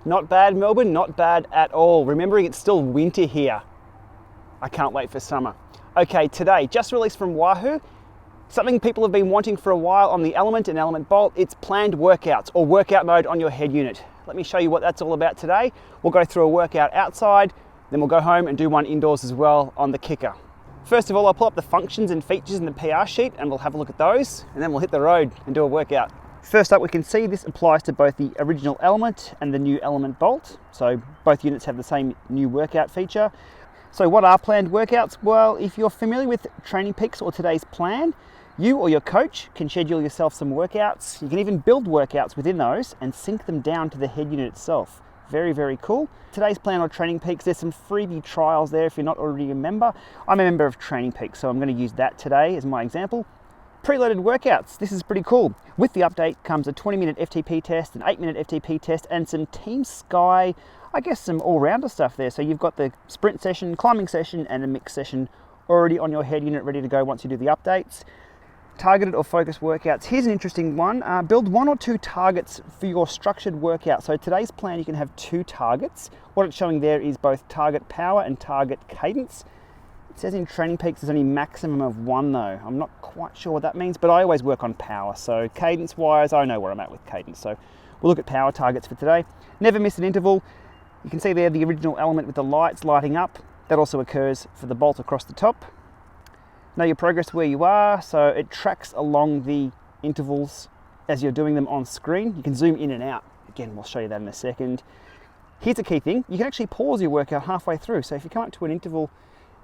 Not bad, Melbourne, not bad at all. Remembering it's still winter here. I can't wait for summer. Okay, today, just released from Wahoo, something people have been wanting for a while on the Element and Element Bolt. It's planned workouts or workout mode on your head unit. Let me show you what that's all about today. We'll go through a workout outside, then we'll go home and do one indoors as well on the kicker. First of all, I'll pull up the functions and features in the PR sheet and we'll have a look at those, and then we'll hit the road and do a workout. First up, we can see this applies to both the original Element and the new Element Bolt. So both units have the same new workout feature. So what are planned workouts? Well, if you're familiar with Training Peaks or today's plan, you or your coach can schedule yourself some workouts. You can even build workouts within those and sync them down to the head unit itself. Very, very cool. Today's plan on Training Peaks, there's some freebie trials there if you're not already a member. I'm a member of Training Peaks, so I'm going to use that today as my example. Preloaded workouts, this is pretty cool. With the update comes a 20-minute FTP test, an 8-minute FTP test, and some Team Sky, I guess some all-rounder stuff there. So you've got the sprint session, climbing session, and a mix session already on your head unit ready to go once you do the updates. Targeted or focused workouts. Here's an interesting one. Build 1 or 2 targets for your structured workout. So today's plan, you can have 2 targets. What it's showing there is both target power and target cadence. It says in Training Peaks there's only maximum of 1 though. I'm not quite sure what that means, but I always work on power. So cadence wise, I know where I'm at with cadence. So we'll look at power targets for today. Never miss an interval. You can see there the original Element with the lights lighting up. That also occurs for the bolt across the top. Know your progress where you are, so it tracks along the intervals as you're doing them on screen. You can zoom in and out. Again, we'll show you that in a second. Here's a key thing. You can actually pause your workout halfway through. So if you come up to an interval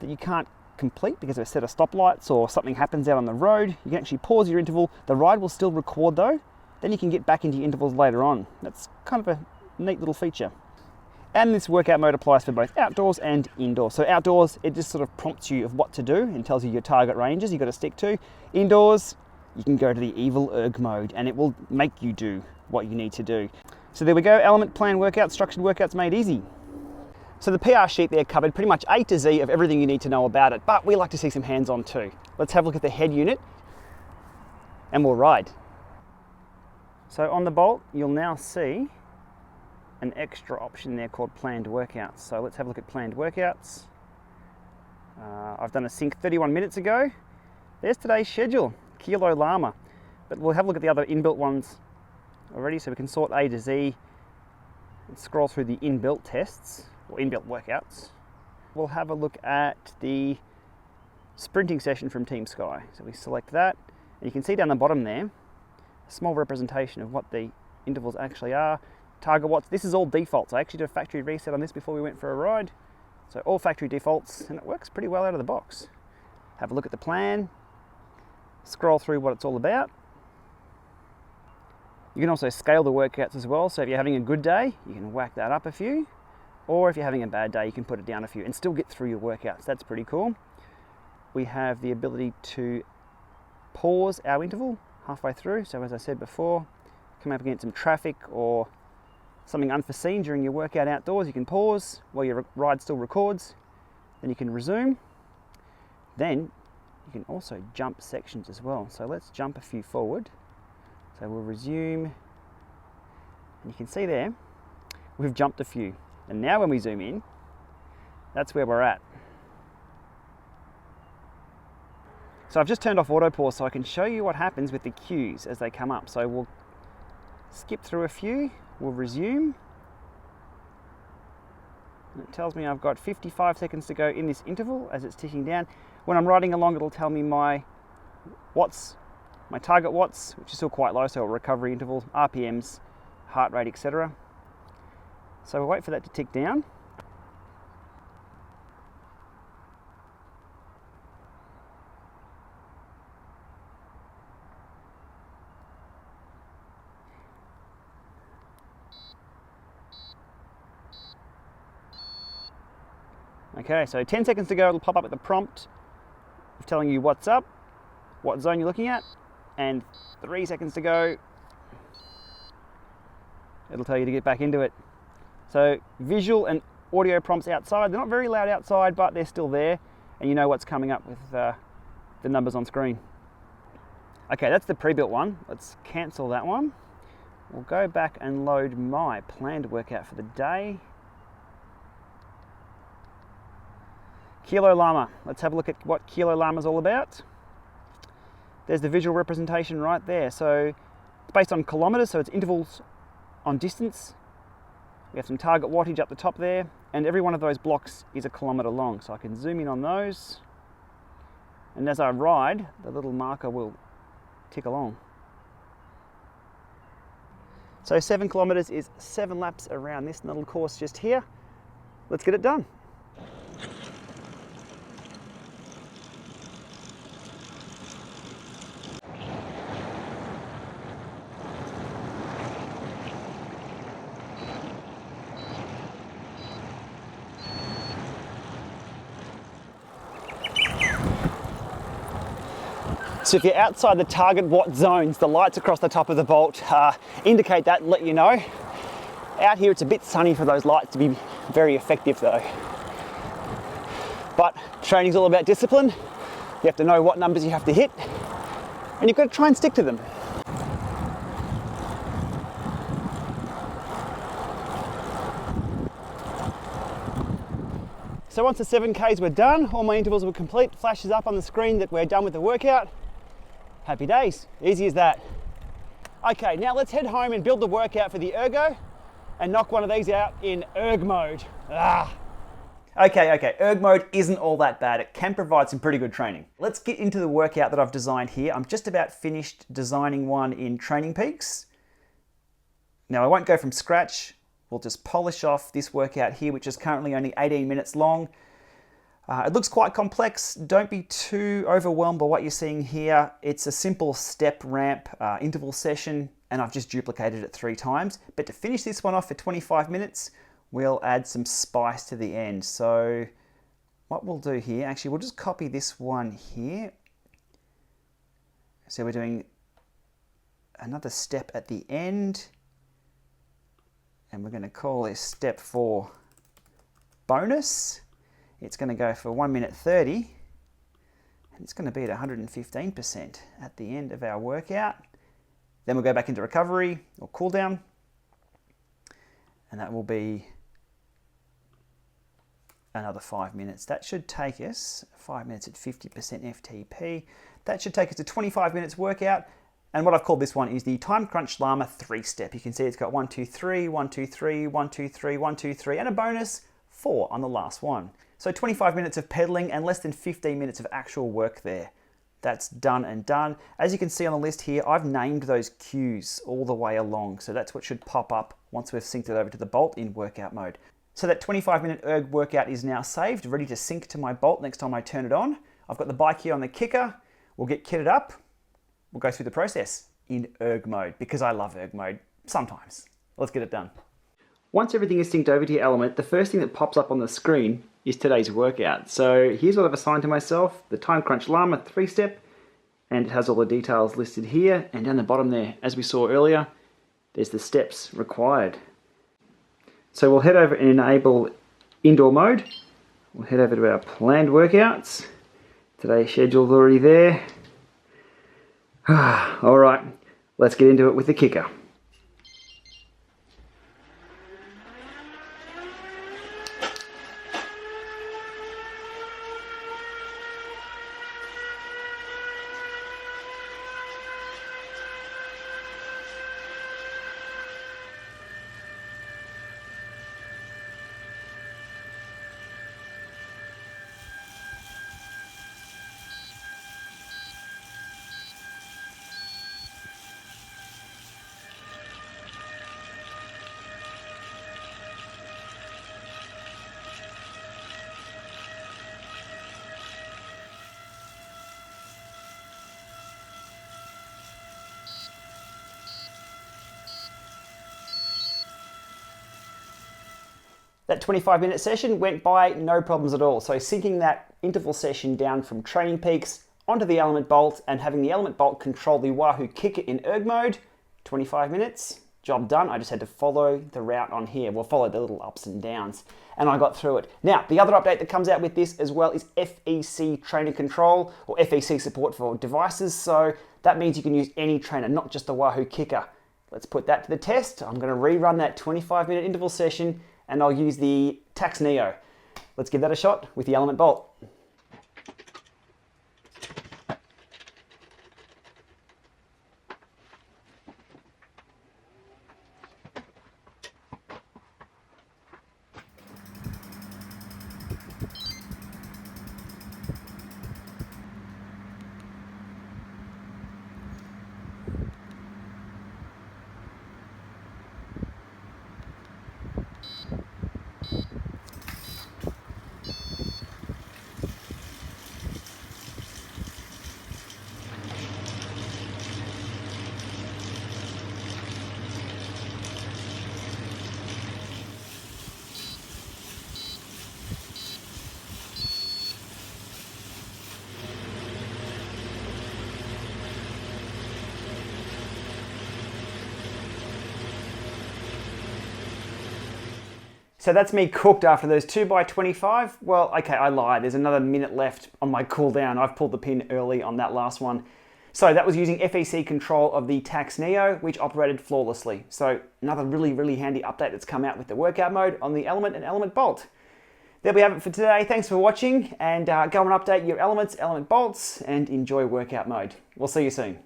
that you can't complete because of a set of stoplights or something happens out on the road, you can actually pause your interval. The ride will still record though. Then you can get back into your intervals later on. That's kind of a neat little feature. And this workout mode applies for both outdoors and indoors. So outdoors, it just sort of prompts you of what to do and tells you your target ranges you've got to stick to. Indoors, you can go to the evil erg mode and it will make you do what you need to do. So there we go, Element plan workouts, structured workouts made easy. So the PR sheet there covered pretty much A to Z of everything you need to know about it, but we like to see some hands-on too. Let's have a look at the head unit and we'll ride. So on the Bolt, you'll now see an extra option there called planned workouts. So let's have a look at planned workouts. I've done a sync 31 minutes ago. There's today's schedule, GPLama. But we'll have a look at the other inbuilt ones already, so we can sort A to Z and scroll through the inbuilt tests or inbuilt workouts. We'll have a look at the sprinting session from Team Sky. So we select that, and you can see down the bottom there a small representation of what the intervals actually are. Target watts, this is all defaults. I actually did a factory reset on this before we went for a ride. So all factory defaults, and it works pretty well out of the box. Have a look at the plan, scroll through what it's all about. You can also scale the workouts as well. So if you're having a good day, you can whack that up a few. Or if you're having a bad day, you can put it down a few and still get through your workouts. That's pretty cool. We have the ability to pause our interval halfway through. So as I said before, come up against some traffic or something unforeseen during your workout outdoors, you can pause while your ride still records, then you can resume. Then you can also jump sections as well. So let's jump a few forward. So we'll resume, and you can see there, we've jumped a few. And now when we zoom in, that's where we're at. So I've just turned off auto pause so I can show you what happens with the cues as they come up. So we'll skip through a few. We'll resume. It tells me I've got 55 seconds to go in this interval as it's ticking down. When I'm riding along, it'll tell me my watts, my target watts, which is still quite low, so a recovery interval, RPMs, heart rate, etc. So we'll wait for that to tick down. Okay, so 10 seconds to go, it'll pop up with a prompt of telling you what's up, what zone you're looking at, and 3 seconds to go, it'll tell you to get back into it. So visual and audio prompts outside, they're not very loud outside, but they're still there, and you know what's coming up with the numbers on screen. Okay, that's the pre-built one. Let's cancel that one. we'll go back and load my planned workout for the day. GPLama. Let's have a look at what GPLama is all about. There's the visual representation right there. So it's based on kilometers, so it's intervals on distance. We have some target wattage up the top there, and every one of those blocks is a kilometer long. So I can zoom in on those, and as I ride, the little marker will tick along. So 7 kilometers is 7 laps around this little course just here. Let's get it done. So if you're outside the target watt zones, the lights across the top of the bolt indicate that and let you know. Out here it's a bit sunny for those lights to be very effective though. But training's all about discipline. You have to know what numbers you have to hit, and you've got to try and stick to them. So once the 7Ks were done, all my intervals were complete, flashes up on the screen that we're done with the workout. Happy days, easy as that. Okay, now let's head home and build the workout for the ergo and knock one of these out in erg mode. Okay, erg mode isn't all that bad. It can provide some pretty good training. Let's get into the workout that I've designed here. I'm just about finished designing one in Training Peaks. Now I won't go from scratch. We'll just polish off this workout here, which is currently only 18 minutes long. It looks quite complex. Don't be too overwhelmed by what you're seeing here. It's a simple step ramp interval session, and I've just duplicated it 3 times. But to finish this one off for 25 minutes, we'll add some spice to the end. So what we'll do here, actually, we'll just copy this one here. So we're doing another step at the end, and we're going to call this step 4 bonus. It's going to go for 1 minute 30, and it's going to be at 115% at the end of our workout. Then we'll go back into recovery or cool down, and that will be another 5 minutes. That should take us 5 minutes at 50% FTP. That should take us to 25 minutes workout. And what I've called this one is the Time Crunch Lama 3-step. You can see it's got 1, 2, 3, 1, 2, 3, 1, 2, 3, 1, 2, 3, and a bonus 4 on the last one. So 25 minutes of pedaling and less than 15 minutes of actual work there. That's done and done. As you can see on the list here, I've named those cues all the way along. So that's what should pop up once we've synced it over to the bolt in workout mode. So that 25-minute erg workout is now saved, ready to sync to my bolt next time I turn it on. I've got the bike here on the kicker. We'll get kitted up. We'll go through the process in erg mode because I love erg mode sometimes. Let's get it done. Once everything is synced over to your element, the first thing that pops up on the screen is today's workout. So here's what I've assigned to myself, the Time Crunch Lama 3-step, and it has all the details listed here, and down the bottom there, as we saw earlier, there's the steps required. So we'll head over and enable indoor mode. We'll head over to our planned workouts. Today's schedule's already there. All right, let's get into it with the kicker. That 25-minute session went by no problems at all. So syncing that interval session down from Training Peaks onto the element bolt and having the element bolt control the Wahoo kicker in erg mode, 25 minutes, job done. I just had to follow the route on here. We'll follow the little ups and downs, and I got through it. Now, the other update that comes out with this as well is FEC trainer control, or FEC support for devices. So that means you can use any trainer, not just the Wahoo kicker. let's put that to the test. I'm going to rerun that 25-minute interval session, and I'll use the Tax Neo. Let's give that a shot with the Element bolt. So that's me cooked after those 2x25. Well, okay, I lied. There's another minute left on my cool down. I've pulled the pin early on that last one. So that was using FEC control of the Tax Neo, which operated flawlessly. So another really, really handy update that's come out with the workout mode on the Element and Element Bolt. There we have it for today. Thanks for watching, and go and update your Elements, Element Bolts, and enjoy workout mode. We'll see you soon.